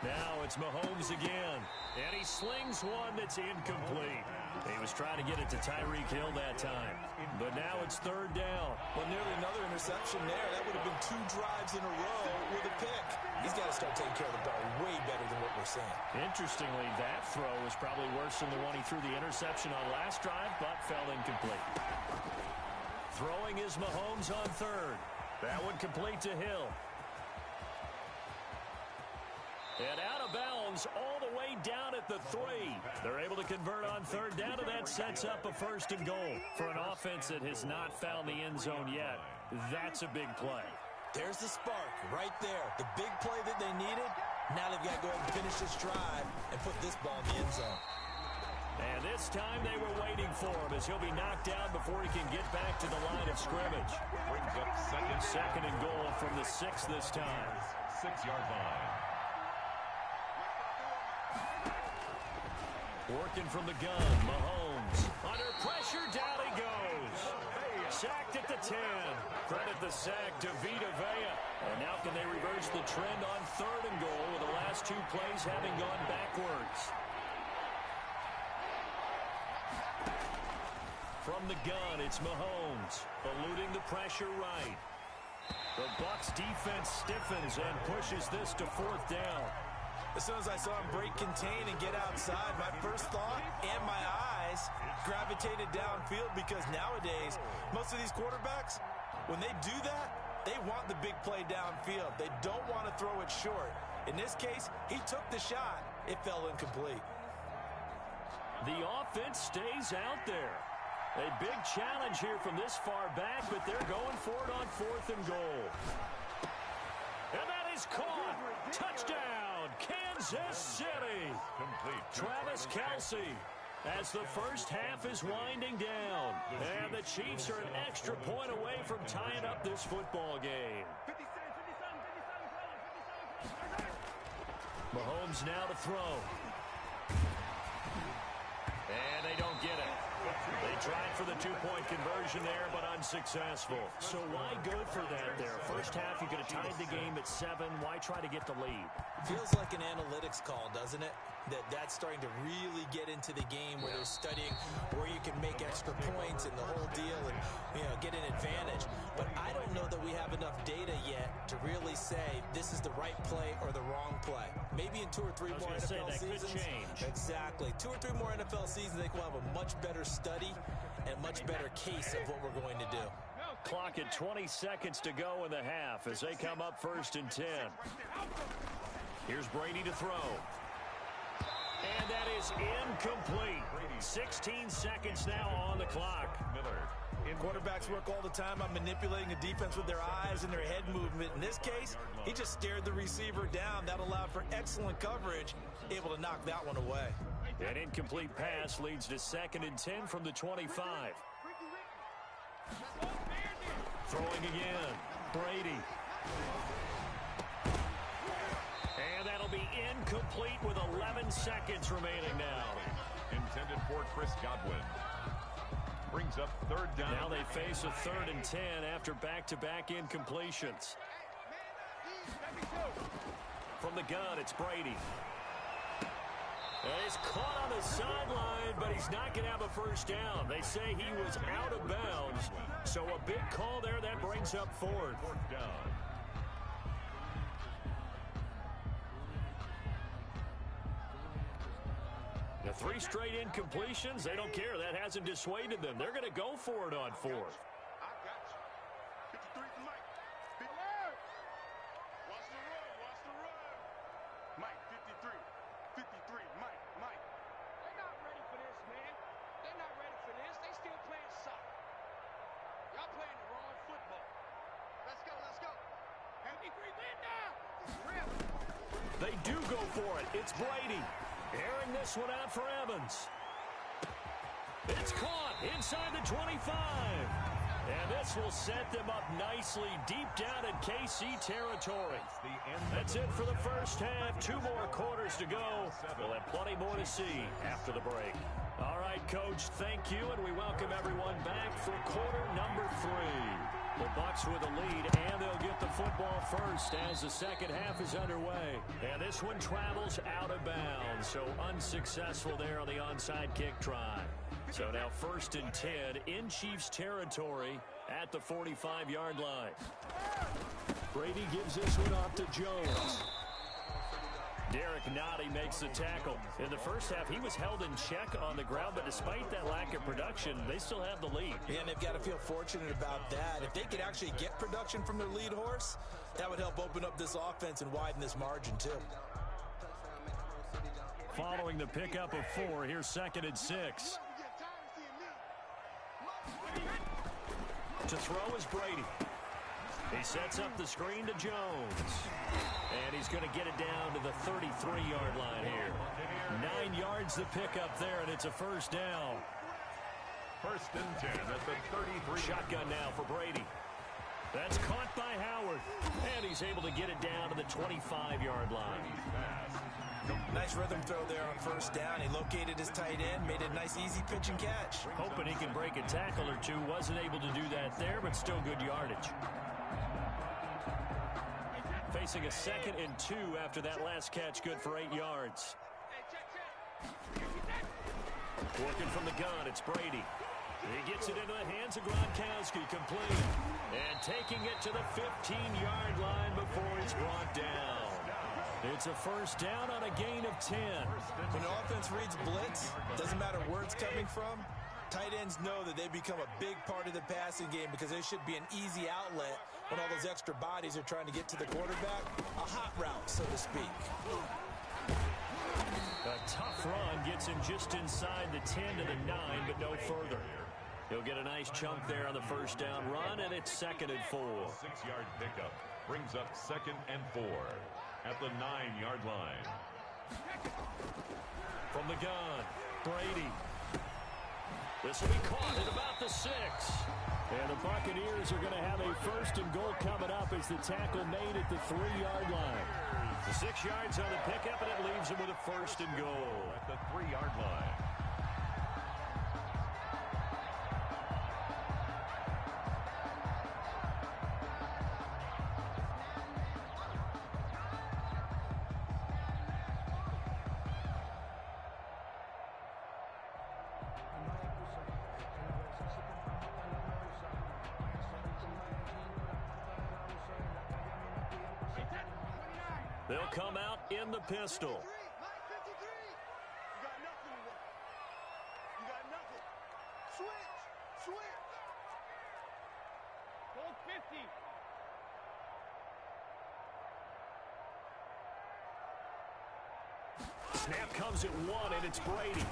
Now it's Mahomes again, and he slings one that's incomplete. He was trying to get it to Tyreek Hill that time, but now it's third down. Well, nearly another interception there. That would have been 2 drives in a row with a pick. He's got to start taking care of the ball way better than what we're seeing. Interestingly, that throw was probably worse than the one he threw the interception on last drive, but fell incomplete. Throwing is Mahomes on third. That one complete to Hill. And out of bounds all the way down at the 3. They're able to convert on third down, and that sets up a first and goal. For an offense that has not found the end zone yet, that's a big play. There's the spark right there. The big play that they needed. Now they've got to go ahead and finish this drive and put this ball in the end zone. And this time they were waiting for him as he'll be knocked down before he can get back to the line of scrimmage. Brings up second and goal from the 6 this time. 6-yard line. Working from the gun, Mahomes. Under pressure, down he goes. Sacked at the 10. Credit the sack to Vita Vea. And now can they reverse the trend on third and goal with the last 2 plays having gone backwards? From the gun, it's Mahomes. Eluding the pressure right. The Bucs defense stiffens and pushes this to fourth down. As soon as I saw him break contain and get outside, my first thought and my eyes gravitated downfield because nowadays, most of these quarterbacks, when they do that, they want the big play downfield. They don't want to throw it short. In this case, he took the shot. It fell incomplete. The offense stays out there. A big challenge here from this far back, but they're going for it on fourth and goal. And that is caught. Touchdown, Kansas City. Complete. Travis Kelce as the first half is winding down. And the Chiefs are an extra point away from tying up this football game. Mahomes now to throw. And they don't get it. They tried for the 2-point conversion there, but unsuccessful. So why go for that there? First half, you could have tied the game at 7. Why try to get the lead? Feels like an analytics call, doesn't it? That's starting to really get into the game where they're studying where you can make extra points and the whole deal and, get an advantage. But I don't know that we have enough data yet to really say this is the right play or the wrong play. Maybe in 2 or 3 more NFL seasons. Could change. Exactly. 2 or 3 more NFL seasons, I think we'll have a much better study and much better case of what we're going to do. Clock at 20 seconds to go in the half as they come up first and 10. Here's Brady to throw. And that is incomplete. 16 seconds now on the clock. Quarterbacks work all the time on manipulating the defense with their eyes and their head movement. In this case, he just stared the receiver down. That allowed for excellent coverage, able to knock that one away. An incomplete pass leads to second and 10 from the 25. Throwing again. Brady. And that'll be incomplete with 11 seconds remaining now. Intended for Chris Godwin. Brings up third down. Now they face a 3rd and 10 after back-to-back incompletions. From the gun, it's Brady. And he's caught on the sideline, but he's not going to have a first down. They say he was out of bounds. So a big call there that brings up 4th. Down. The 3 straight incompletions, they don't care. That hasn't dissuaded them. They're going to go for it on 4th. I got you. 53 for Mike. Watch the run. Watch the run. Mike, 53. 53. Mike. They're not ready for this, man. They're not ready for this. They still playing soccer. Y'all playing the wrong football. Let's go. 53, Linda! They do go for it. It's Brady. Airing this one out for Evans. It's caught inside the 25. And this will set them up nicely deep down in KC territory. That's it for the first half. 2 more quarters to go. We'll have plenty more to see after the break. All right, Coach, thank you, and we welcome everyone back for quarter number 3. The Bucs with a lead, and they'll get the football first as the second half is underway. And this one travels out of bounds, so unsuccessful there on the onside kick try. So now 1st and 10 in Chiefs territory at the 45-yard line. Brady gives this one off to Jones. Derek Nottie makes the tackle. In the first half, he was held in check on the ground, but despite that lack of production, they still have the lead. Yeah, and they've got to feel fortunate about that. If they could actually get production from their lead horse, that would help open up this offense and widen this margin, too. Following the pickup of 4, here's 2nd and 6. To throw is Brady. He sets up the screen to Jones. And he's going to get it down to the 33-yard line here. 9 yards the pickup there, and it's a first down. 1st and 10 at the 33. Shotgun now for Brady. That's caught by Howard. And he's able to get it down to the 25-yard line. Nice rhythm throw there on 1st down. He located his tight end, made a nice easy pitch and catch. Hoping he can break a tackle or 2. Wasn't able to do that there, but still good yardage. Facing a 2nd and 2 after that last catch, good for 8 yards. Working from the gun, it's Brady. He gets it into the hands of Gronkowski, complete. And taking it to the 15-yard line before he's brought down. It's a first down on a gain of 10. When the offense reads blitz, doesn't matter where it's coming from, tight ends know that they become a big part of the passing game because there should be an easy outlet when all those extra bodies are trying to get to the quarterback. A hot route, so to speak. A tough run gets him just inside the 10 to the 9, but no further. He'll get a nice chunk there on the first down run, and it's 2nd and 4. 6-yard pickup brings up 2nd and 4 at the 9-yard line. From the gun, Brady. This will be caught at about the 6. And the Buccaneers are going to have a 1st and goal coming up as the tackle made at the 3-yard line. The 6 yards on the pickup, and it leaves him with a 1st and goal. At the 3-yard line. They'll come out in the pistol. Mike 53. You got nothing today. You got nothing. Switch. Hold 50. Snap comes at 1, and it's Brady.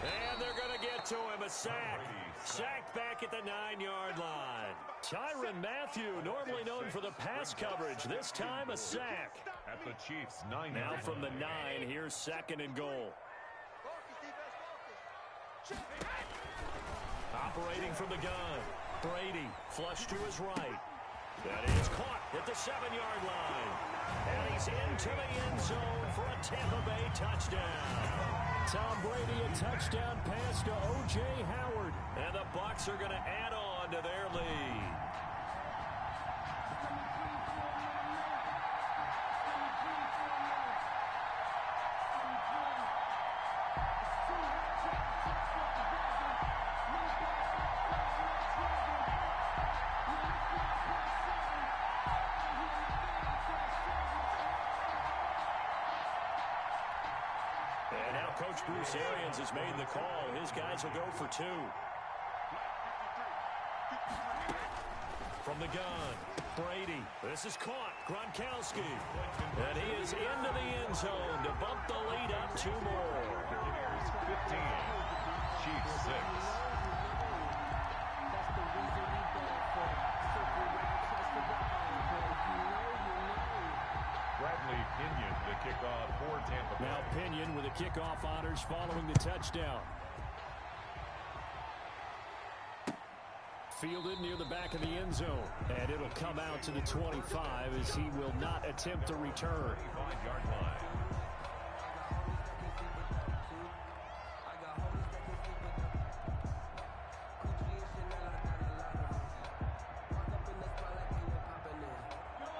And they're going to get to him, a sack. Sacked back at the 9-yard line. Tyrann Mathieu, normally known for the pass coverage, this time a sack. At the Chiefs' 9. Now from the 9, here's 2nd and goal. Operating from the gun, Brady, flush to his right. That is caught at the 7-yard line. And he's into the end zone for a Tampa Bay touchdown. Tom Brady, a touchdown pass to O.J. Howard. And the Bucs are going to add on to their lead. Coach Bruce Arians has made the call. His guys will go for 2. From the gun, Brady. This is caught. Gronkowski. And he is into the end zone to bump the lead up 2 more. Buccaneers 15, Chiefs 6. Bradley Pinion the kickoff for Tampa Bay. Now Pinion with the kickoff honors following the touchdown. Fielded near the back of the end zone. And it'll come out to the 25 as he will not attempt to return. 25-yard line.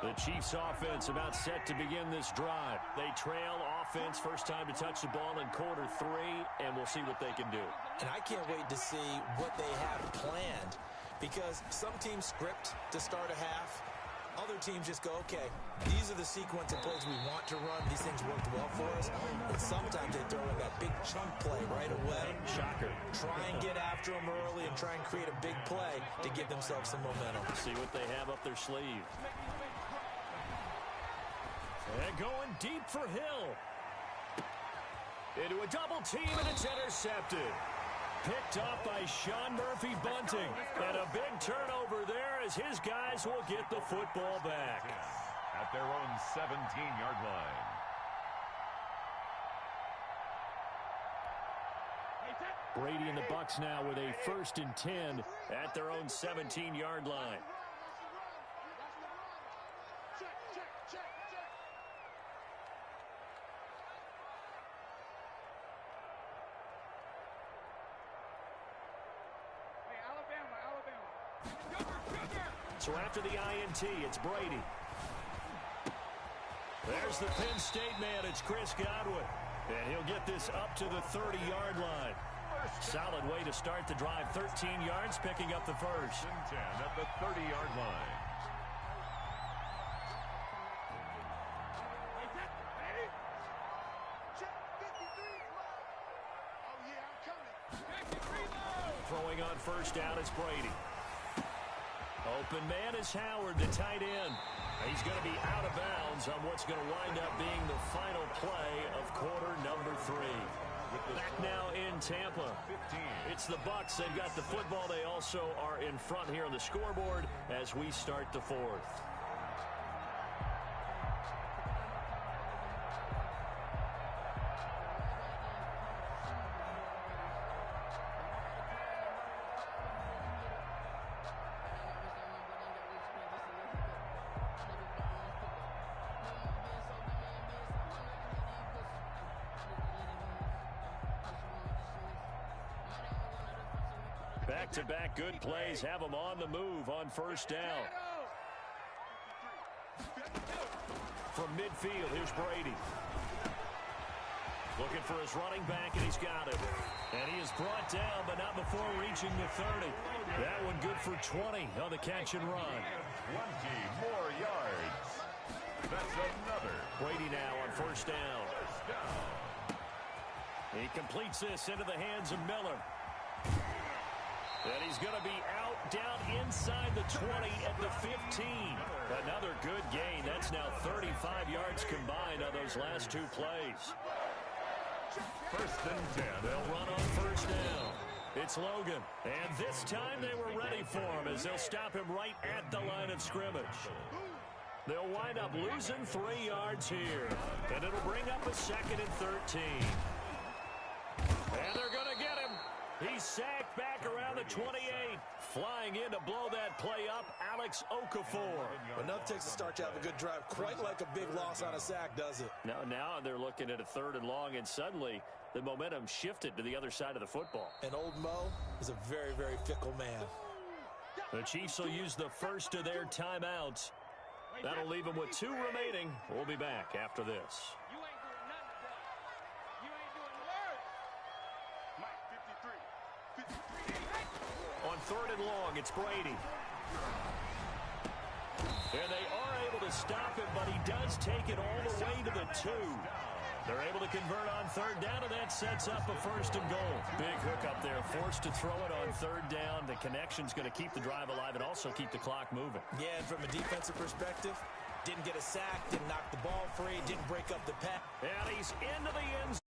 The Chiefs offense about set to begin this drive. They trail offense, first time to touch the ball in quarter 3, and we'll see what they can do. And I can't wait to see what they have planned, because some teams script to start a half. Other teams just go, okay, these are the sequence of plays we want to run. These things worked well for us. And sometimes they throw in that big chunk play right away. Shocker. Try and get after them early and try and create a big play to give themselves some momentum. See what they have up their sleeve. And going deep for Hill. Into a double team, and it's intercepted. Picked off by Sean Murphy Bunting. And a big turnover there as his guys will get the football back. At their own 17-yard line. Brady and the Bucs now with a 1st and 10 at their own 17-yard line. So after the INT, it's Brady. There's the Penn State man. It's Chris Godwin. And he'll get this up to the 30-yard line. Solid way to start the drive. 13 yards, picking up the first. 10 at the 30-yard line. Throwing on first down, it's Brady. Open man is Howard, the tight end. He's going to be out of bounds on what's going to wind up being the final play of quarter number 3. Back now in Tampa. It's the Bucs. They've got the football. They also are in front here on the scoreboard as we start the 4th. Back-to-back good plays have them on the move on first down. From midfield, here's Brady. Looking for his running back, and he's got it. And he is brought down, but not before reaching the 30. That one good for 20 on the catch and run. 20 more yards. That's another. Brady now on first down. He completes this into the hands of Miller. And he's going to be out down inside the 20 at the 15. Another good gain. That's now 35 yards combined on those last 2 plays. 1st and 10. They'll run on first down. It's Logan. And this time they were ready for him as they'll stop him right at the line of scrimmage. They'll wind up losing 3 yards here. And it'll bring up a 2nd and 13. And they're going to get him. He's sacked back around the 28. Flying in to blow that play up, Alex Okafor. Enough takes to start to have a good drive. Quite like a big loss on a sack, does it? Now they're looking at a 3rd and long, and suddenly the momentum shifted to the other side of the football. And old Mo is a very, very fickle man. The Chiefs will use the first of their timeouts. That'll leave them with 2 remaining. We'll be back after this. On 3rd and long, it's Brady. And they are able to stop him, but he does take it all the way to the 2. They're able to convert on third down, and that sets up a 1st and goal. Big hook up there, forced to throw it on third down. The connection's going to keep the drive alive and also keep the clock moving. Yeah, and from a defensive perspective, didn't get a sack, didn't knock the ball free, didn't break up the pass. And he's into the end zone.